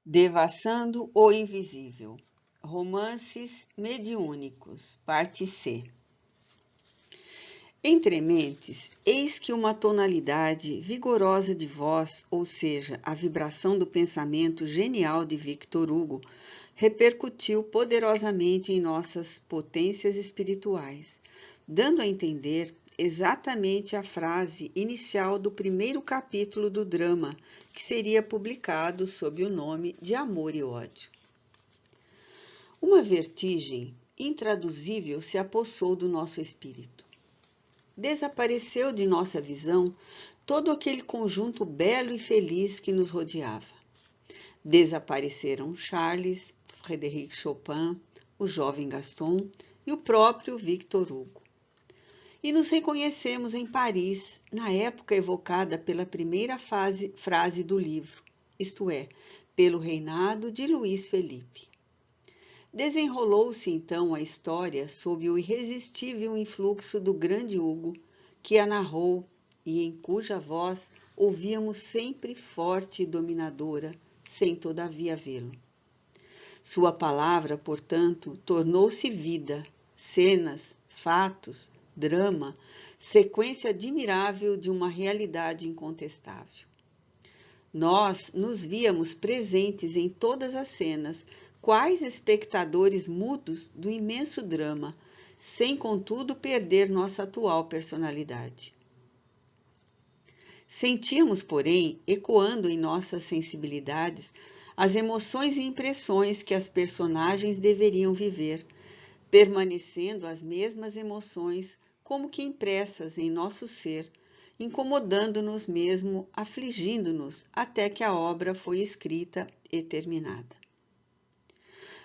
Devassando o Invisível. Romances Mediúnicos, parte C. Entre mentes, eis que uma tonalidade vigorosa de voz, ou seja, a vibração do pensamento genial de Victor Hugo, repercutiu poderosamente em nossas potências espirituais, dando a entender exatamente a frase inicial do primeiro capítulo do drama, que seria publicado sob o nome de Amor e Ódio. Uma vertigem intraduzível se apossou do nosso espírito. Desapareceu de nossa visão todo aquele conjunto belo e feliz que nos rodeava. Desapareceram Charles, Frédéric Chopin, o jovem Gaston e o próprio Victor Hugo. E nos reconhecemos em Paris, na época evocada pela primeira frase do livro, isto é, pelo reinado de Luís Felipe. Desenrolou-se então a história sob o irresistível influxo do grande Hugo, que a narrou e em cuja voz ouvíamos sempre forte e dominadora, sem todavia vê-lo. Sua palavra, portanto, tornou-se vida, cenas, fatos, drama, sequência admirável de uma realidade incontestável. Nós nos víamos presentes em todas as cenas, quais espectadores mudos do imenso drama, sem contudo perder nossa atual personalidade. Sentíamos, porém, ecoando em nossas sensibilidades, as emoções e impressões que as personagens deveriam viver, permanecendo as mesmas emoções como que impressas em nosso ser, incomodando-nos mesmo, afligindo-nos, até que a obra foi escrita e terminada.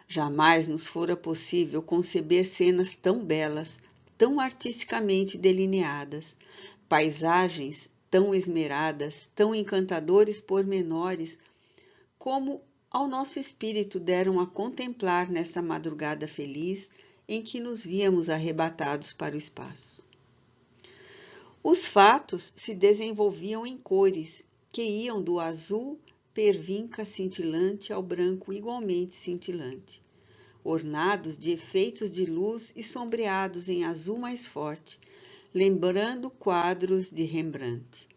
Jamais nos fora possível conceber cenas tão belas, tão artisticamente delineadas, paisagens tão esmeradas, tão encantadores pormenores, como ao nosso espírito deram a contemplar nesta madrugada feliz em que nos víamos arrebatados para o espaço. Os fatos se desenvolviam em cores que iam do azul pervinca cintilante ao branco igualmente cintilante, ornados de efeitos de luz e sombreados em azul mais forte, lembrando quadros de Rembrandt.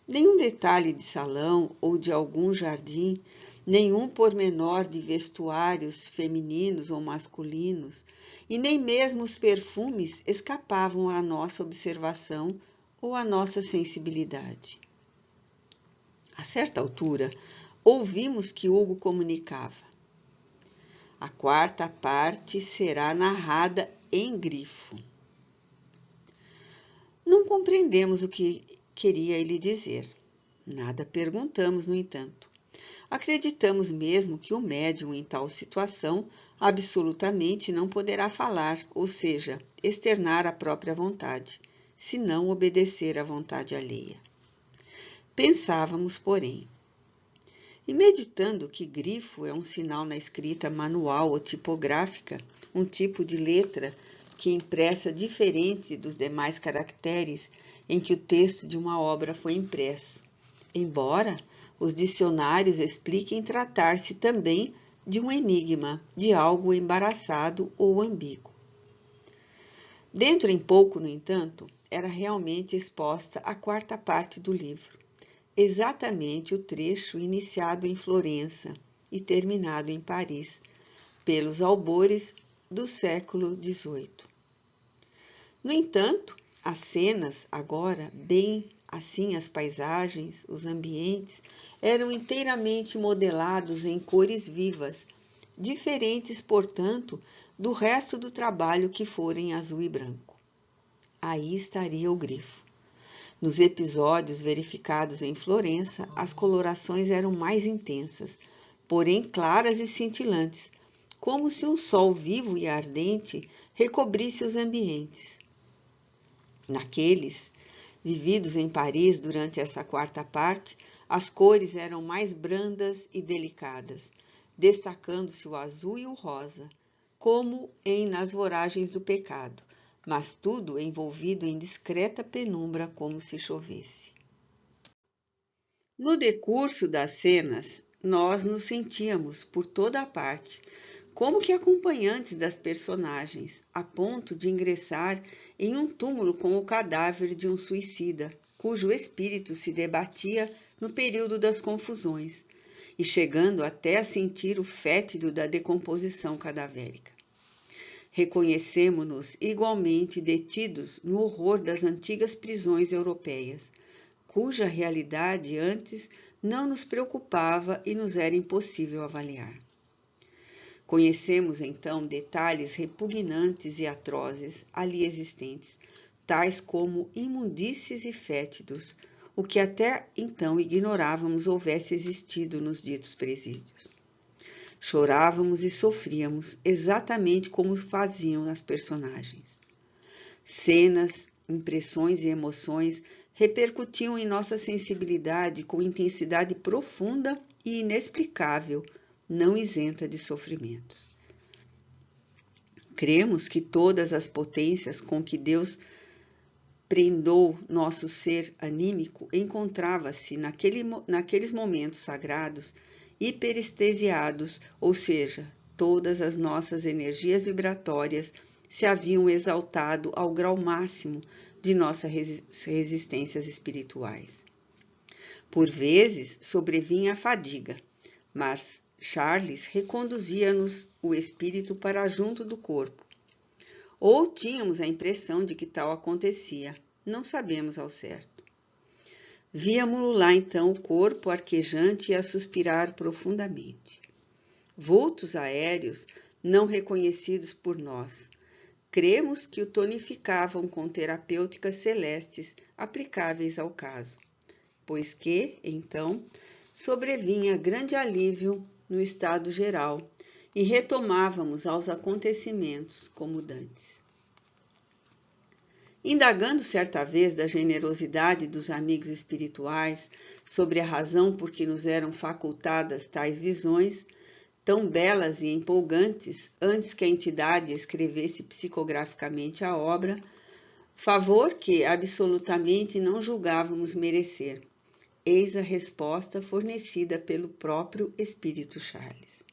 Nenhum detalhe de salão ou de algum jardim, nenhum pormenor de vestuários femininos ou masculinos, e nem mesmo os perfumes escapavam à nossa observação ou à nossa sensibilidade. A certa altura, ouvimos que Hugo comunicava: a quarta parte será narrada em grifo. Não compreendemos o que queria ele dizer. Nada perguntamos, no entanto. Acreditamos mesmo que o médium em tal situação absolutamente não poderá falar, ou seja, externar a própria vontade, se não obedecer à vontade alheia. Pensávamos, porém, e meditando que grifo é um sinal na escrita manual ou tipográfica, um tipo de letra que impressa diferente dos demais caracteres em que o texto de uma obra foi impresso, embora os dicionários expliquem tratar-se também de um enigma, de algo embaraçado ou ambíguo. Dentro em pouco, no entanto, era realmente exposta a quarta parte do livro, exatamente o trecho iniciado em Florença e terminado em Paris, pelos albores do século XVIII. No entanto, as cenas, agora, bem assim as paisagens, os ambientes, eram inteiramente modelados em cores vivas, diferentes, portanto, do resto do trabalho que fora em azul e branco. Aí estaria o grifo. Nos episódios verificados em Florença, as colorações eram mais intensas, porém claras e cintilantes, como se um sol vivo e ardente recobrisse os ambientes. Naqueles vividos em Paris durante essa quarta parte, as cores eram mais brandas e delicadas, destacando-se o azul e o rosa, como em Nas Voragens do Pecado, mas tudo envolvido em discreta penumbra como se chovesse. No decurso das cenas, nós nos sentíamos por toda a parte, como que acompanhantes das personagens, a ponto de ingressar em um túmulo com o cadáver de um suicida, cujo espírito se debatia no período das confusões, e chegando até a sentir o fétido da decomposição cadavérica. Reconhecemo-nos igualmente detidos no horror das antigas prisões europeias, cuja realidade antes não nos preocupava e nos era impossível avaliar. Conhecemos então detalhes repugnantes e atrozes ali existentes, tais como imundícies e fétidos, o que até então ignorávamos houvesse existido nos ditos presídios. Chorávamos e sofríamos exatamente como faziam as personagens. Cenas, impressões e emoções repercutiam em nossa sensibilidade com intensidade profunda e inexplicável, não isenta de sofrimentos. Cremos que todas as potências com que Deus prendou nosso ser anímico encontrava-se naqueles momentos sagrados hiperestesiados, ou seja, todas as nossas energias vibratórias se haviam exaltado ao grau máximo de nossas resistências espirituais. Por vezes sobrevinha a fadiga, mas Charles reconduzia-nos o espírito para junto do corpo. Ou tínhamos a impressão de que tal acontecia, não sabemos ao certo. Víamo-lo lá então o corpo arquejante e a suspirar profundamente. Vultos aéreos não reconhecidos por nós. Cremos que o tonificavam com terapêuticas celestes aplicáveis ao caso, pois que, então, sobrevinha grande alívio no estado geral e retomávamos aos acontecimentos como dantes. Indagando certa vez da generosidade dos amigos espirituais sobre a razão por que nos eram facultadas tais visões, tão belas e empolgantes, antes que a entidade escrevesse psicograficamente a obra, favor que absolutamente não julgávamos merecer. Eis a resposta fornecida pelo próprio Espírito Charles.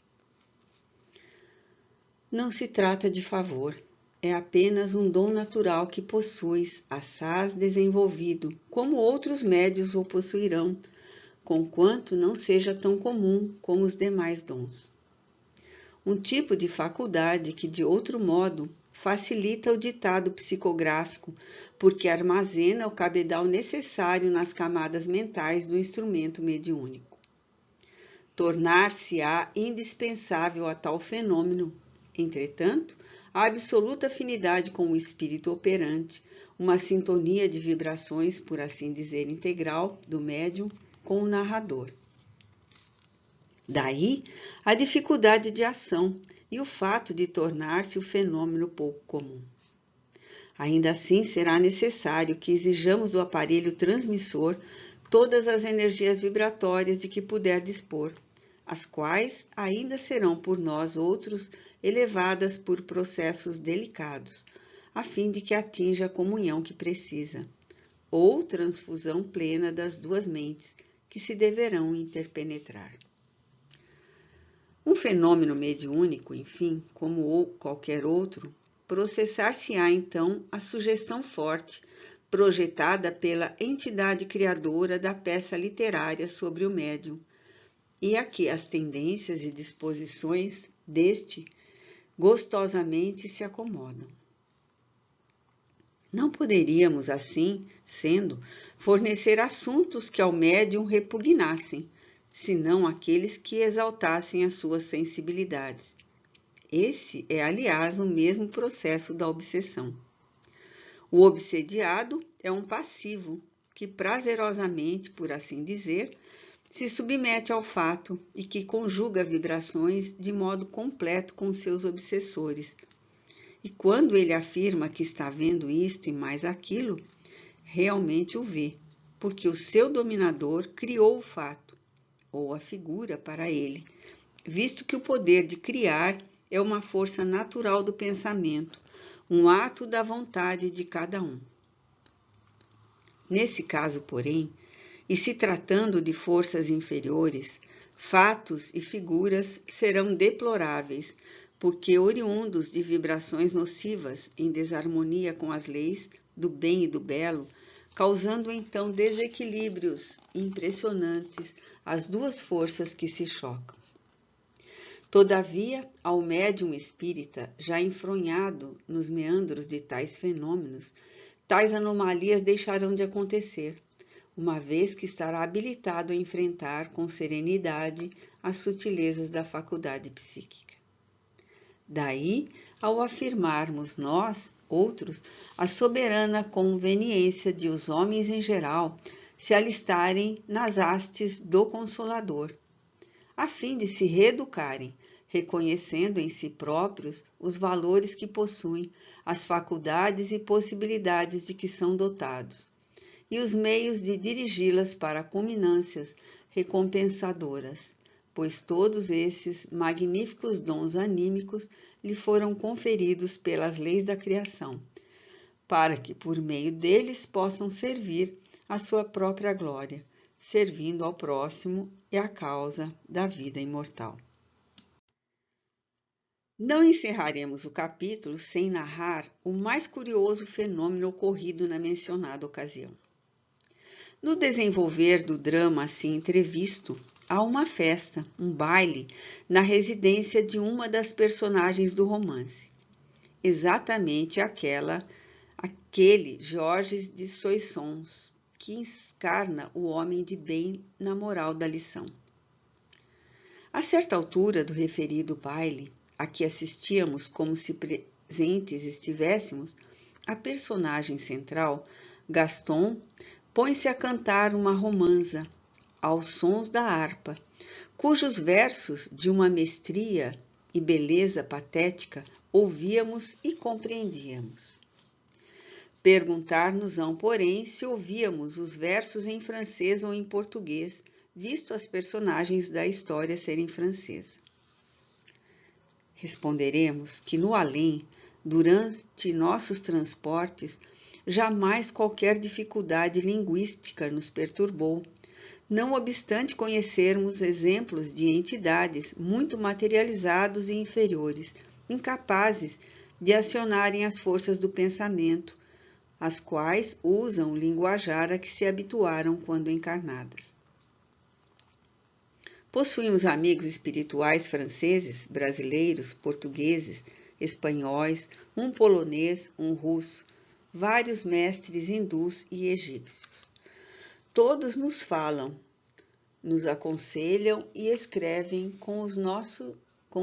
Não se trata de favor, é apenas um dom natural que possuis, assaz desenvolvido, como outros médios o possuirão, conquanto não seja tão comum como os demais dons. Um tipo de faculdade que, de outro modo, facilita o ditado psicográfico, porque armazena o cabedal necessário nas camadas mentais do instrumento mediúnico. Tornar-se-á indispensável a tal fenômeno, entretanto, a absoluta afinidade com o espírito operante, uma sintonia de vibrações, por assim dizer, integral do médium com o narrador. Daí a dificuldade de ação e o fato de tornar-se o fenômeno pouco comum. Ainda assim, será necessário que exijamos do aparelho transmissor todas as energias vibratórias de que puder dispor, as quais ainda serão por nós outros elevadas por processos delicados, a fim de que atinja a comunhão que precisa, ou transfusão plena das duas mentes que se deverão interpenetrar. Um fenômeno mediúnico, enfim, como qualquer outro, processar-se-á então a sugestão forte, projetada pela entidade criadora da peça literária sobre o médium, e a que as tendências e disposições deste gostosamente se acomodam. Não poderíamos, assim sendo, fornecer assuntos que ao médium repugnassem, senão aqueles que exaltassem as suas sensibilidades. Esse é, aliás, o mesmo processo da obsessão. O obsediado é um passivo que prazerosamente, por assim dizer, se submete ao fato e que conjuga vibrações de modo completo com seus obsessores. E quando ele afirma que está vendo isto e mais aquilo, realmente o vê, porque o seu dominador criou o fato, ou a figura para ele, visto que o poder de criar é uma força natural do pensamento, um ato da vontade de cada um. Nesse caso, porém, e se tratando de forças inferiores, Fatos e figuras serão deploráveis, porque oriundos de vibrações nocivas em desarmonia com as leis do bem e do belo, causando então desequilíbrios impressionantes às duas forças que se chocam. Todavia, ao médium espírita, já enfronhado nos meandros de tais fenômenos, tais anomalias deixarão de acontecer, uma vez que estará habilitado a enfrentar com serenidade as sutilezas da faculdade psíquica. Daí, ao afirmarmos nós, outros, a soberana conveniência de os homens em geral se alistarem nas hastes do Consolador, a fim de se reeducarem, reconhecendo em si próprios os valores que possuem, as faculdades e possibilidades de que são dotados, e os meios de dirigi-las para culminâncias recompensadoras, pois todos esses magníficos dons anímicos lhe foram conferidos pelas leis da criação, para que por meio deles possam servir à sua própria glória, servindo ao próximo e à causa da vida imortal. Não encerraremos o capítulo sem narrar o mais curioso fenômeno ocorrido na mencionada ocasião. No desenvolver do drama assim entrevisto, há uma festa, um baile, na residência de uma das personagens do romance, exatamente aquele Georges de Soissons, que encarna o homem de bem na moral da lição. A certa altura do referido baile, a que assistíamos como se presentes estivéssemos, a personagem central, Gaston, põe-se a cantar uma romanza aos sons da harpa, cujos versos de uma mestria e beleza patética ouvíamos e compreendíamos. Perguntar-nos-ão, porém, se ouvíamos os versos em francês ou em português, visto as personagens da história serem francesas. Responderemos que no além, durante nossos transportes, jamais qualquer dificuldade linguística nos perturbou, não obstante conhecermos exemplos de entidades muito materializados e inferiores, incapazes de acionarem as forças do pensamento, as quais usam o linguajar a que se habituaram quando encarnadas. Possuímos amigos espirituais franceses, brasileiros, portugueses, espanhóis, um polonês, um russo, vários mestres hindus e egípcios. Todos nos falam, nos aconselham e escrevem com o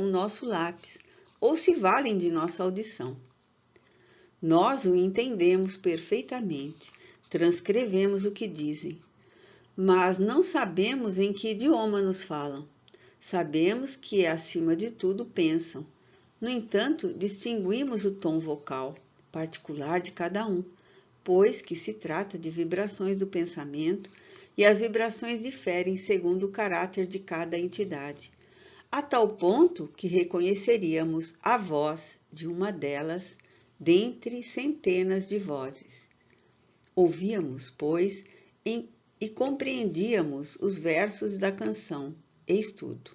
nosso lápis, ou se valem de nossa audição. Nós o entendemos perfeitamente, transcrevemos o que dizem, mas não sabemos em que idioma nos falam. Sabemos que, acima de tudo, pensam. No entanto, distinguimos o tom vocal particular de cada um, pois que se trata de vibrações do pensamento e as vibrações diferem segundo o caráter de cada entidade, a tal ponto que reconheceríamos a voz de uma delas dentre centenas de vozes. Ouvíamos, pois, e compreendíamos os versos da canção, eis tudo.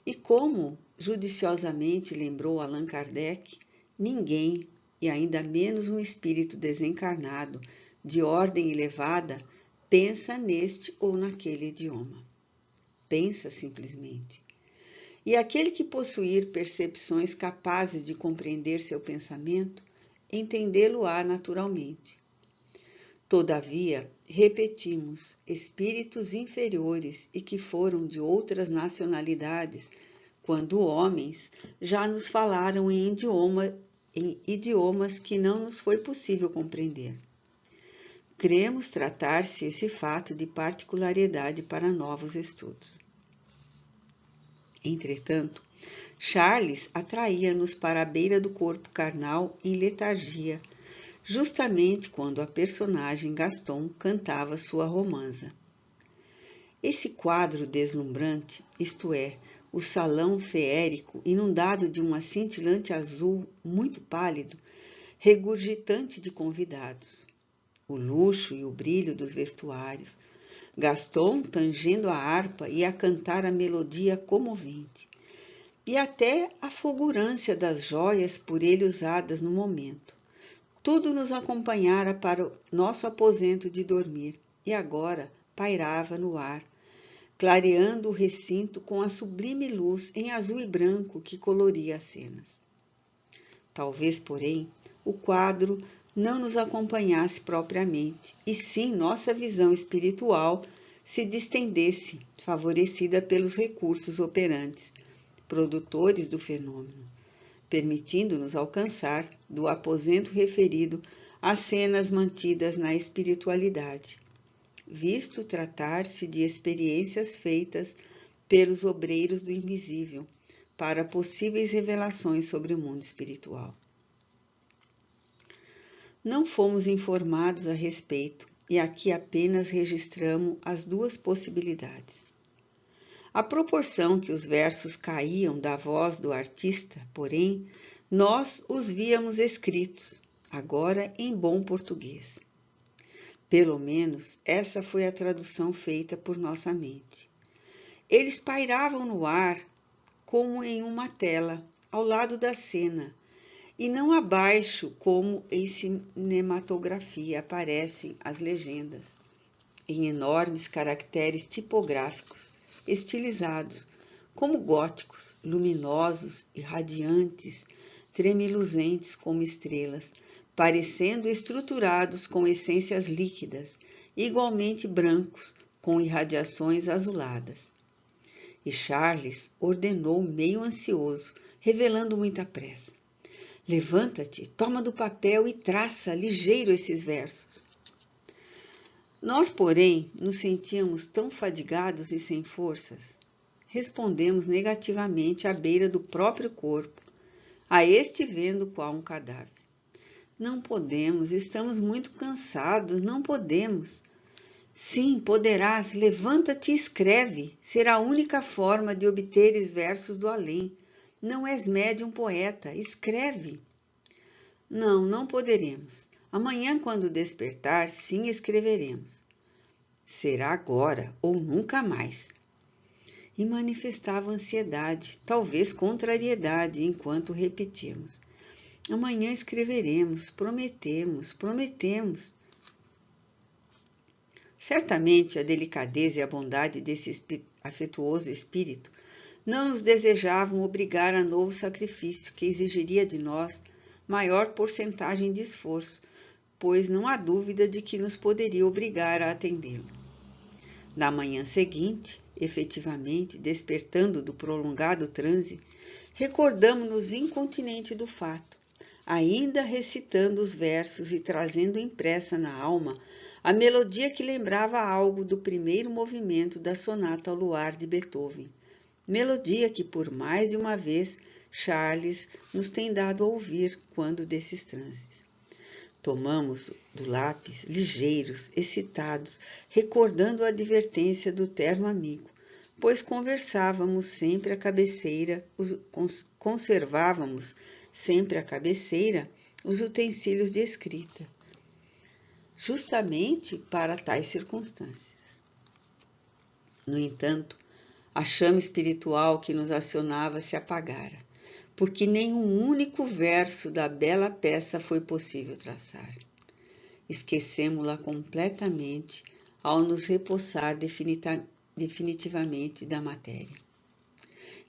E como judiciosamente lembrou Allan Kardec, ninguém, e ainda menos um espírito desencarnado, de ordem elevada, pensa neste ou naquele idioma. Pensa simplesmente. E aquele que possuir percepções capazes de compreender seu pensamento, entendê-lo-á naturalmente. Todavia, repetimos, espíritos inferiores e que foram de outras nacionalidades, quando homens, já nos falaram em idiomas que não nos foi possível compreender. Cremos tratar-se esse fato de particularidade para novos estudos. Entretanto, Charles atraía-nos para a beira do corpo carnal em letargia, justamente quando a personagem Gaston cantava sua romanza. Esse quadro deslumbrante, isto é, o salão feérico inundado de um cintilante azul muito pálido, regurgitante de convidados, o luxo e o brilho dos vestuários, Gaston tangendo a harpa e a cantar a melodia comovente, e até a fulgurância das joias por ele usadas no momento. Tudo nos acompanhara para o nosso aposento de dormir, e agora pairava no ar, clareando o recinto com a sublime luz em azul e branco que coloria as cenas. Talvez, porém, o quadro não nos acompanhasse propriamente, e sim nossa visão espiritual se distendesse, favorecida pelos recursos operantes, produtores do fenômeno, permitindo-nos alcançar, do aposento referido, as cenas mantidas na espiritualidade, visto tratar-se de experiências feitas pelos obreiros do invisível, para possíveis revelações sobre o mundo espiritual. Não fomos informados a respeito, e aqui apenas registramos as duas possibilidades. À proporção que os versos caíam da voz do artista, porém, nós os víamos escritos, agora em bom português. Pelo menos essa foi a tradução feita por nossa mente. Eles pairavam no ar como em uma tela, ao lado da cena, e não abaixo como em cinematografia aparecem as legendas, em enormes caracteres tipográficos, estilizados, como góticos, luminosos e radiantes, tremiluzentes como estrelas, parecendo estruturados com essências líquidas, igualmente brancos, com irradiações azuladas. E Charles ordenou meio ansioso, revelando muita pressa: levanta-te, toma do papel e traça ligeiro esses versos. Nós, porém, nos sentíamos tão fadigados e sem forças. Respondemos negativamente à beira do próprio corpo, a este vendo qual um cadáver. Não podemos, estamos muito cansados, não podemos. Sim, poderás, levanta-te e escreve, será a única forma de obteres versos do além. Não és médium poeta, escreve. Não, não poderemos. Amanhã, quando despertar, sim escreveremos. Será agora ou nunca mais. E manifestava ansiedade, talvez contrariedade, enquanto repetimos: amanhã escreveremos, prometemos, prometemos. Certamente a delicadeza e a bondade desse afetuoso espírito não nos desejavam obrigar a novo sacrifício que exigiria de nós maior porcentagem de esforço, pois não há dúvida de que nos poderia obrigar a atendê-lo. Na manhã seguinte, efetivamente, despertando do prolongado transe, recordamo-nos incontinente do fato, ainda recitando os versos e trazendo impressa na alma a melodia que lembrava algo do primeiro movimento da Sonata ao Luar de Beethoven, melodia que por mais de uma vez Charles nos tem dado a ouvir quando desses transes. Tomamos do lápis, ligeiros, excitados, recordando a advertência do terno amigo, pois conservávamos sempre à cabeceira os utensílios de escrita, justamente para tais circunstâncias. No entanto, a chama espiritual que nos acionava se apagara, porque nenhum único verso da bela peça foi possível traçar. Esquecemo-la completamente ao nos repossar definitivamente da matéria.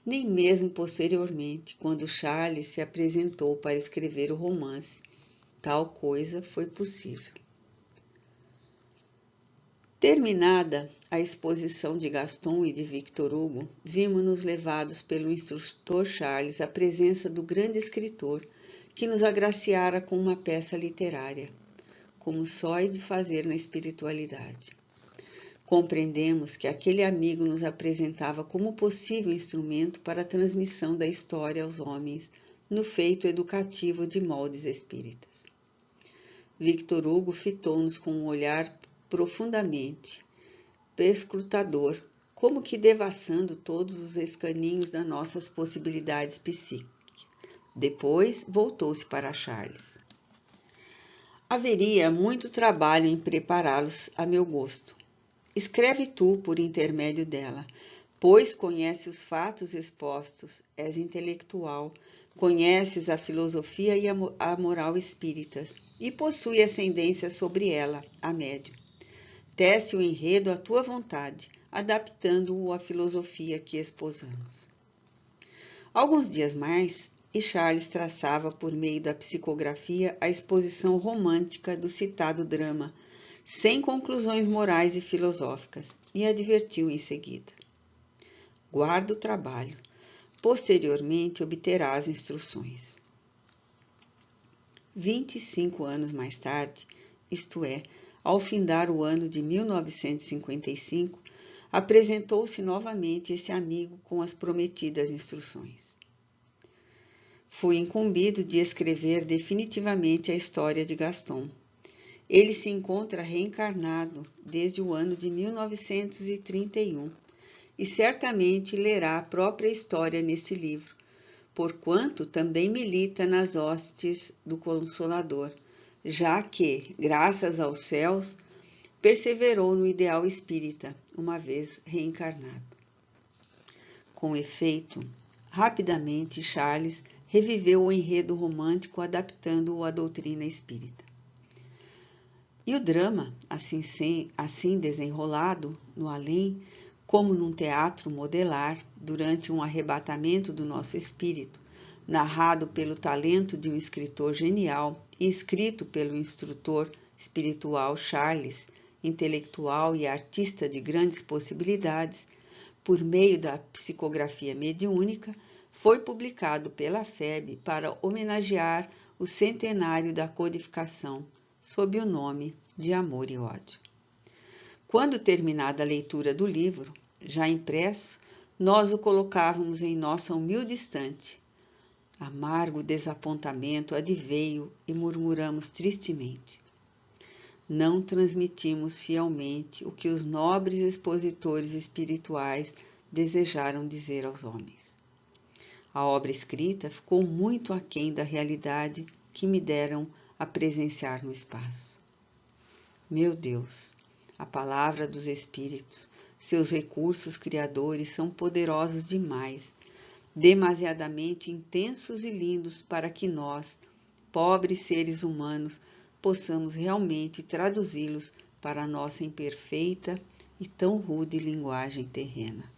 Nem mesmo posteriormente, quando Charles se apresentou para escrever o romance, tal coisa foi possível. Terminada a exposição de Gaston e de Victor Hugo, vimos-nos levados pelo instrutor Charles à presença do grande escritor, que nos agraciara com uma peça literária, como só é de fazer na espiritualidade. Compreendemos que aquele amigo nos apresentava como possível instrumento para a transmissão da história aos homens no feito educativo de moldes espíritas. Victor Hugo fitou-nos com um olhar profundamente perscrutador, como que devassando todos os escaninhos das nossas possibilidades psíquicas. Depois voltou-se para Charles. Haveria muito trabalho em prepará-los a meu gosto. Escreve tu por intermédio dela, pois conhece os fatos expostos, és intelectual, conheces a filosofia e a moral espíritas, e possui ascendência sobre ela, a médium. Tece o enredo à tua vontade, adaptando-o à filosofia que esposamos. Alguns dias mais, e Charles traçava por meio da psicografia a exposição romântica do citado drama, sem conclusões morais e filosóficas, e advertiu em seguida: guarda o trabalho, posteriormente obterás instruções. 25 anos mais tarde, isto é, ao findar o ano de 1955, apresentou-se novamente esse amigo com as prometidas instruções. Fui incumbido de escrever definitivamente a história de Gaston. Ele se encontra reencarnado desde o ano de 1931 e certamente lerá a própria história neste livro, porquanto também milita nas hostes do Consolador, já que, graças aos céus, perseverou no ideal espírita, uma vez reencarnado. Com efeito, rapidamente Charles reviveu o enredo romântico adaptando-o à doutrina espírita. E o drama, assim desenrolado no além, como num teatro modelar, durante um arrebatamento do nosso espírito, narrado pelo talento de um escritor genial e escrito pelo instrutor espiritual Charles, intelectual e artista de grandes possibilidades, por meio da psicografia mediúnica, foi publicado pela FEB para homenagear o centenário da codificação, sob o nome de Amor e Ódio. Quando terminada a leitura do livro, já impresso, nós o colocávamos em nossa humilde estante. Amargo desapontamento adveio e murmuramos tristemente: não transmitimos fielmente o que os nobres expositores espirituais desejaram dizer aos homens. A obra escrita ficou muito aquém da realidade que me deram a presenciar no espaço. Meu Deus, a palavra dos Espíritos, seus recursos criadores são poderosos demais, demasiadamente intensos e lindos para que nós, pobres seres humanos, possamos realmente traduzi-los para a nossa imperfeita e tão rude linguagem terrena.